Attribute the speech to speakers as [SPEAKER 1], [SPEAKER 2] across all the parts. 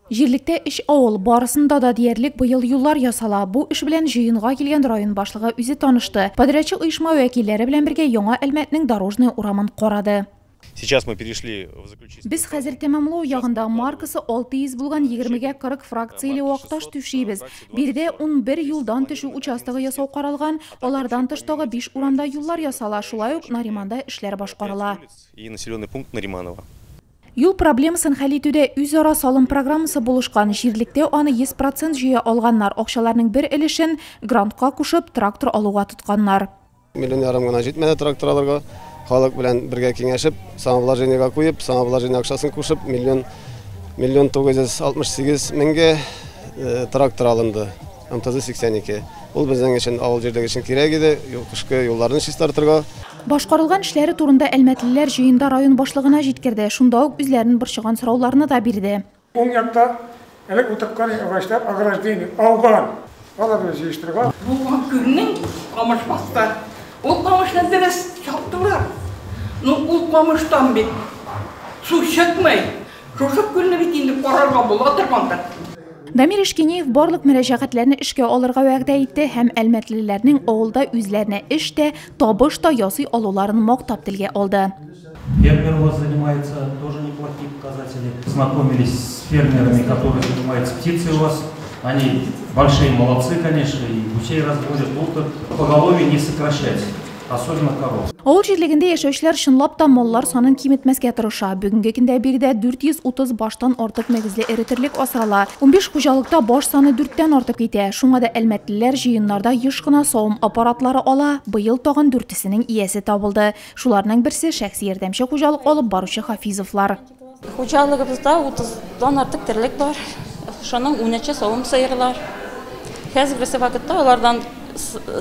[SPEAKER 1] Жерлікте іш ауыл барысында да диярлік быйыл юллар ясала. Бу іш белән җыенга килгән район башлыгы үзе танышты. Подрядчы оешма вәкилләре белән бергә яңа Әлмәтнең дорожный урамын карады.
[SPEAKER 2] Сейчас мы перешли в заключительный.
[SPEAKER 1] Без хәзер тәмамлау ягында маркасы 600 булган 20-гә 40 фракцияле вакташ түшибез. Бирдә 11 юлдан төшү участогы ясау каралган, алардан тыш тагы 5 урамда юллар ясала. Шулай ук Нариманда эшләр башкарыла.
[SPEAKER 2] И населенный пункт Нариманово.
[SPEAKER 1] Юл проблемасын хәл итүдә үзара салым программасы булышкан. Җирлектә аны 100% җыя алганнар. Акчаларның бер өлешен грантка кушып трактор алуга тотканнар.
[SPEAKER 3] Миллион ярым гына җитмәде трактор алырга. Халык белән бергә киңәшеп, самовложениегә куеп, самовложение акчасын кушып, миллион 968 меңгә трактор алынды. МТЗ-82. Ул безнең өчен авыл җирдәге өчен кирәк иде. Кышкы юлларны чистартырга.
[SPEAKER 1] Башкарылган эшләре турында Әлмәтлеләр җыенда район башлыгына җиткерде. Шунда ук үзләренең борчыган сорауларны да бирде.
[SPEAKER 4] Уң якта элек утырткан агачлар ограждение алган. Аларны җыештырган.
[SPEAKER 5] Булган көннең камыш басты. Ул камышны дөрес чаптылар. Ну ул камыштан бит су чыкмый. Шушы көнне бит инде карарга була торгандыр.
[SPEAKER 1] Дамир Ишкениев барлык мөрәҗәгатьләрне эшкә алырга вәгъдә итте һәм Әлмәтлеләрнең авылда үзләренә эштә, табыш та ясый алуларын мактап телгә алды.
[SPEAKER 6] Фермер у вас занимается, тоже неплохие показатели. Знакомились с фермерами, которые занимаются птицей у вас. Они большие молодцы, конечно, и гусей разводят, поголовье не сокращается. Особенно коров.
[SPEAKER 1] Авыл җирлегендә яшәүчеләр чынлап та маллар санын киметмәскә тырыша. Бүгенге көндә бирдә 430 баштан артык мөгезле эретерлек асрала. 15 хуҗалыкта баш саны 4тән артып китә. Шуңа да Әлмәтлеләр җыеннарда еш кына савым аппаратлары ала. Быел тагын 4сенең иясе табылды. Шуларның берсе шәхси ярдәмче хуҗалык алып баручы Хафизовлар.
[SPEAKER 7] Хуҗалыгыбызда 30дан артык терлек бар. Шуның 13 савым сыерлар. Хәзерге вакытта алардан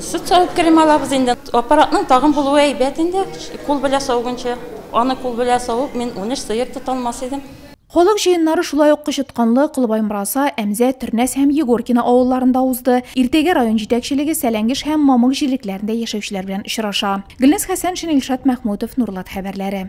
[SPEAKER 7] süt sağıp kerem alabız indi. Aparatның tağın buluğu әйбәт инде. Кул белә саугынча, аны кул белә сауып, мен 13 сыер тоталмас идем.
[SPEAKER 1] Халык җыеннары шулай ук Кычытканлы, Кылбай Мраса, Әмзә, Төрнәс һәм Егоркина авылларында узды. Иртәгә район җитәкчелеге Сәләңгеш һәм Мамык җирлекләрендә яшәүчеләр белән очраша. Гөлназ Хәсән, Илшат Мәхмүтов, Нурлат хәбәрләре.